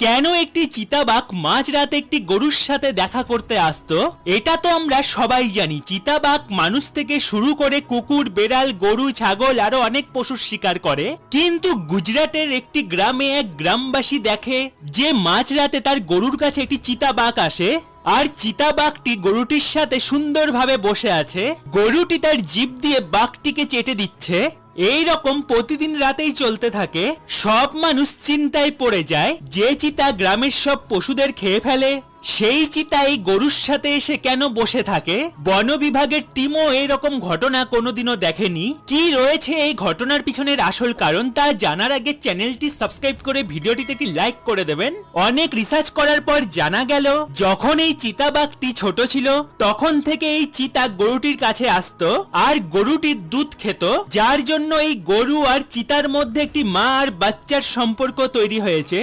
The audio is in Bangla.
কেন একটি চিতাবাঘ মাঝরাতে একটি গরুর সাথে দেখা করতে আসতো? এটা তো আমরা সবাই জানি, চিতাবাঘ মানুষ থেকে শুরু করে কুকুর, বেড়াল, গরু, ছাগল আরো অনেক পশুর শিকার করে। কিন্তু গুজরাটের একটি গ্রামে এক গ্রামবাসী দেখে যে মাঝরাতে তার গরুর কাছে একটি চিতাবাঘ আসে, আর চিতাবাঘটি গরুটির সাথে সুন্দরভাবে বসে আছে। গরুটি তার জিভ দিয়ে বাঘটিকে চেটে দিচ্ছে। এই রকম প্রতিদিন রাতেই চলতে থাকে। সব মানুষ চিন্তায় পড়ে যায়, যে চিতা গ্রামের সব পশুদের খেয়ে ফেলে, সেই চিতা এই গরুর সাথে এসে কেন বসে থাকে? বন বিভাগের টিমও এরকম ঘটনা কোনোদিনও দেখেনি। কি রয়েছে এই ঘটনার পিছনের আসল কারণ তা জানার আগে চ্যানেলটি সাবস্ক্রাইব করে ভিডিওটিতে একটি লাইক করে দেবেন। অনেক রিসার্চ করার পর জানা গেল, যখন এই চিতাবাঘটি ছোট ছিল তখন থেকে এই চিতা গরুটির কাছে আসতো আর গরুটির দুধ খেত, যার জন্য এই গরু আর চিতার মধ্যে একটি মা আর বাচ্চার সম্পর্ক তৈরি হয়েছে।